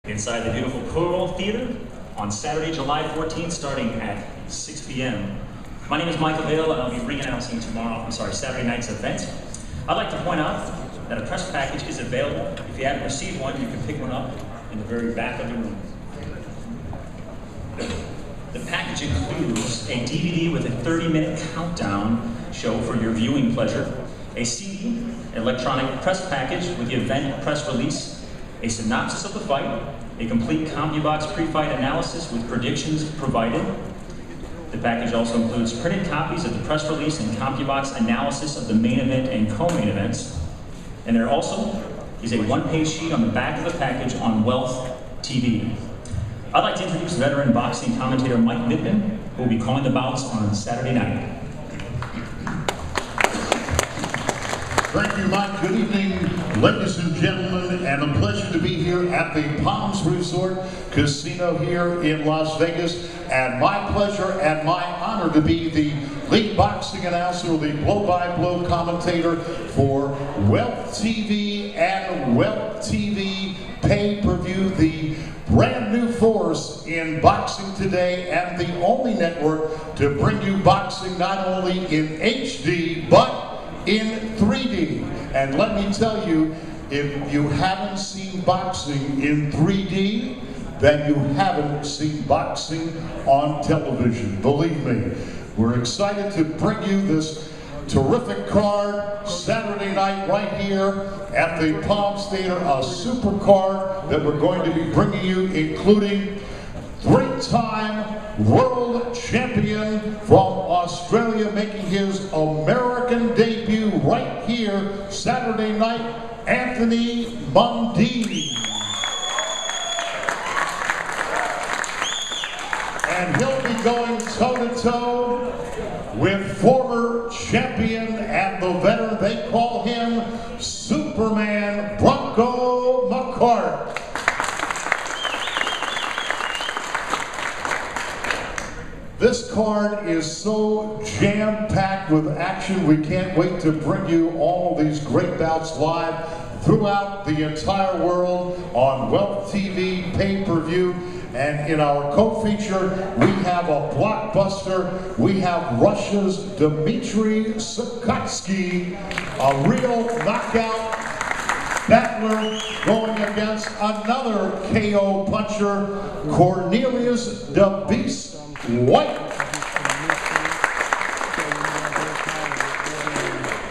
inside the beautiful Choral Theater on Saturday, July 14th, starting at 6 p.m. My name is Michael Vale, and I'll be re-announcing Saturday night's event. I'd like to point out that a press package is available. If you haven't received one, you can pick one up in the very back of the room. The package includes a DVD with a 30-minute countdown show for your viewing pleasure, a CD, electronic press package with the event press release, a synopsis of the fight, a complete CompuBox pre-fight analysis with predictions provided. The package also includes printed copies of the press release and CompuBox analysis of the main event and co-main events. And there also is a one-page sheet on the back of the package on Wealth TV. I'd like to introduce veteran boxing commentator Mike Mcqueen, who will be calling the bouts on Saturday night. Thank you, Mike. Good evening, ladies and gentlemen, and a pleasure to be here at the Palms Resort Casino here in Las Vegas. And my pleasure and my honor to be the lead boxing announcer, the blow-by-blow commentator for Wealth TV and Wealth TV Pay-Per-View, the brand new force in boxing today and the only network to bring you boxing not only in HD, but in 3D. And let me tell you, if you haven't seen boxing in 3D, then you haven't seen boxing on television. Believe me, we're excited to bring you this terrific card Saturday night right here at the Palms Theater, a super card that we're going to be bringing you, including three-time world champion from Australia, making his American debut right here Saturday night, Anthony Mundine. And he'll be going toe-to-toe with former champion and the veteran, they call him Superman, Bronco Mckart. This card is so jam-packed with action, we can't wait to bring you all these great bouts live throughout the entire world on Wealth TV Pay-Per-View. And in our co-feature, we have a blockbuster. We have Russia's Dmitry Sukhotsky, a real knockout battler, going against another KO puncher, Cornelius the Beast White.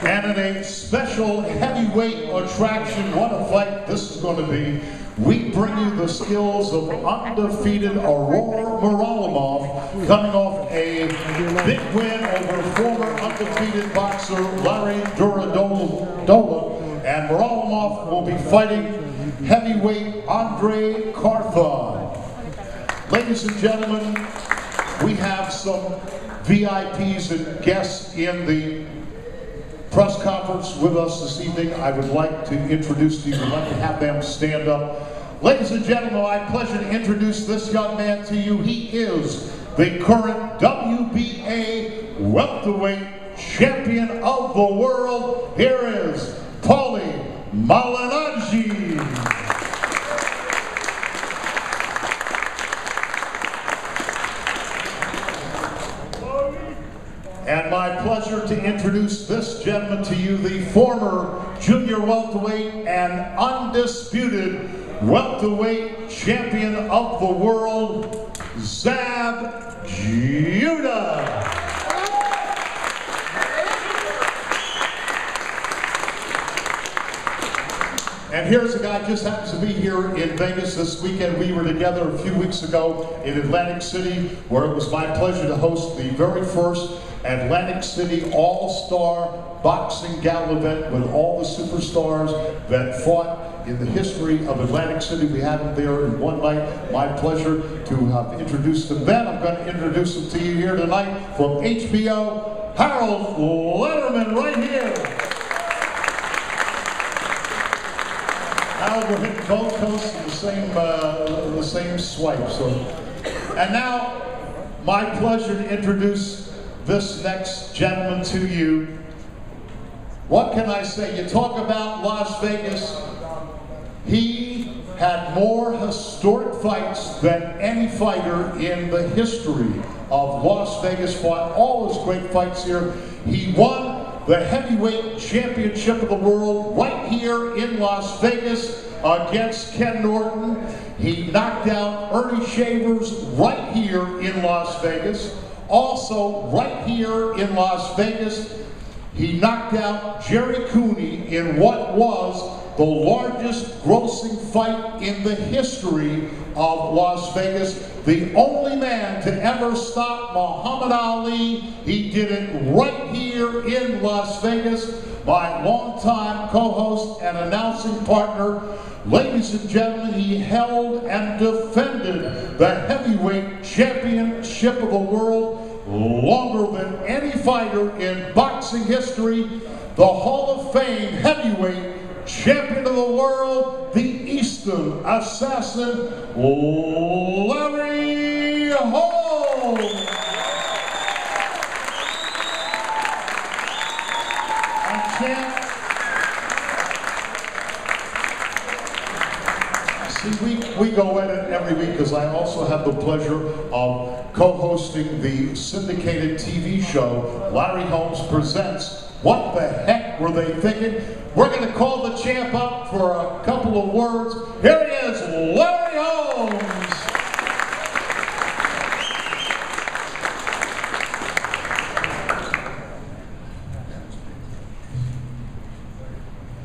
And in a special heavyweight attraction, what a fight this is going to be. We bring you the skills of undefeated Aurora Muralimov, coming off a big win over former undefeated boxer Larry Durodola. And Muralimov will be fighting heavyweight Andre Carthon. Ladies and gentlemen, we have some VIPs and guests in the press conference with us this evening. I would like to introduce to you, I'd like to have them stand up. Ladies and gentlemen, I have pleasure to introduce this young man to you. He is the current WBA welterweight champion of the world. Here is Paulie Malignaggi. And my pleasure to introduce this gentleman to you, the former junior welterweight and undisputed welterweight champion of the world, Zab Judah. And here's a guy who just happens to be here in Vegas this weekend. We were together a few weeks ago in Atlantic City, where it was my pleasure to host the very first Atlantic City All-Star Boxing Gala event with all the superstars that fought in the history of Atlantic City. We had them there in one night. My pleasure to have introduced them then. I'm going to introduce them to you here tonight from HBO, Harold Letterman right here. Harold, we're hitting both coasts in the same swipe. So, and now, my pleasure to introduce this next gentleman to you. What can I say? You talk about Las Vegas. He had more historic fights than any fighter in the history of Las Vegas. Fought all his great fights here. He won the heavyweight championship of the world right here in Las Vegas against Ken Norton. He knocked out Ernie Shavers right here in Las Vegas. Also, right here in Las Vegas, he knocked out Jerry Cooney in what was the largest grossing fight in the history of Las Vegas. The only man to ever stop Muhammad Ali. He did it right here in Las Vegas. My longtime co-host and announcing partner. Ladies and gentlemen, he held and defended the heavyweight championship of the world longer than any fighter in boxing history. The Hall of Fame heavyweight champion of the world, the Eastern Assassin, Larry Holmes. And champ, see, we go at it every week because I also have the pleasure of co-hosting the syndicated TV show, Larry Holmes Presents. What the heck were they thinking? We're going to call the champ up for a couple of words. Here he is, Larry Holmes.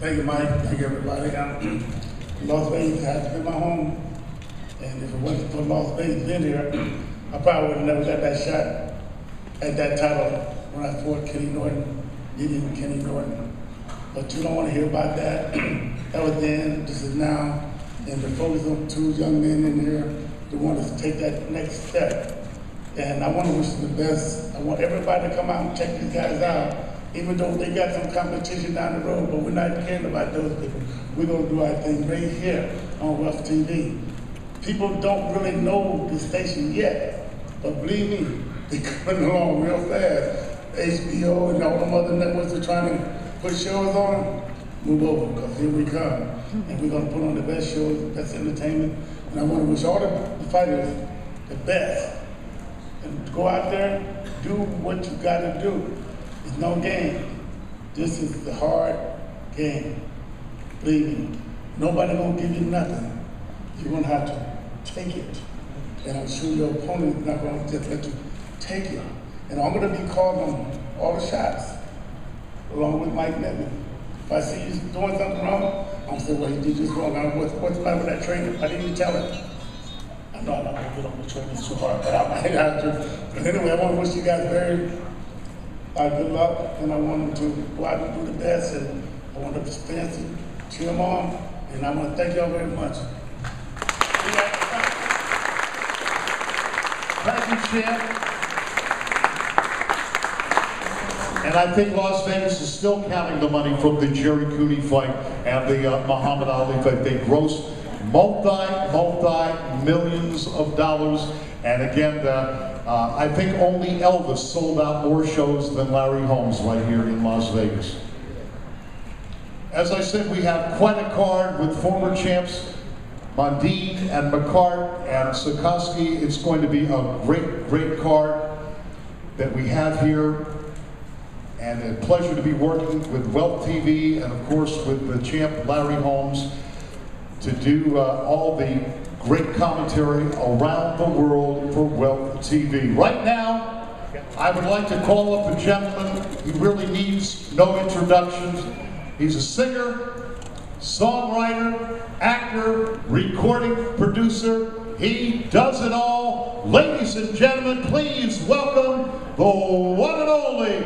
Thank you, Mike. Thank you, everybody. Las Vegas has been my home, and if it wasn't for Las Vegas being here, I probably would have never got that shot at that title when I fought Kenny Norton. Even Kenny Norton. But you don't want to hear about that. That was then, this is now, and the focus on two young men in here who want us to take that next step. And I want to wish them the best. I want everybody to come out and check these guys out, even though they got some competition down the road, but we're not caring about those people. We're going to do our thing right here on Rough TV. People don't really know the station yet, but believe me, they're coming along real fast. HBO and all them other networks are trying to put shows on, move over, because here we come. And we're going to put on the best shows, best entertainment. And I want to wish all the fighters the best. And go out there, do what you got to do. It's no game. This is the hard game. Believe me, nobody going to give you nothing. You're going to have to take it. And I'm sure your opponent is not going to just let you take it. And I'm going to be calling on all the shots, along with Mike Neville. If I see you doing something wrong, I'm going to say, well, you did this wrong. What's the matter with that trainer? I didn't even tell him. I know I'm not going to get on the trainer too hard, but I might have to. But anyway, I want to wish you guys very good luck, and I want them to go out and do the best, and I want the fans to cheer them on, and I want to thank y'all very much. Thank you, champ. And I think Las Vegas is still counting the money from the Jerry Cooney fight and the Muhammad Ali fight. They grossed multi-millions of dollars. And again, I think only Elvis sold out more shows than Larry Holmes right here in Las Vegas. As I said, we have quite a card with former champs Mundine and Mckart and Sukhotsky. It's going to be a great, great card that we have here. And a pleasure to be working with Wealth TV and of course with the champ Larry Holmes to do all the great commentary around the world for Wealth TV. Right now, I would like to call up a gentleman who really needs no introductions. He's a singer, songwriter, actor, recording producer. He does it all. Ladies and gentlemen, please welcome the one and only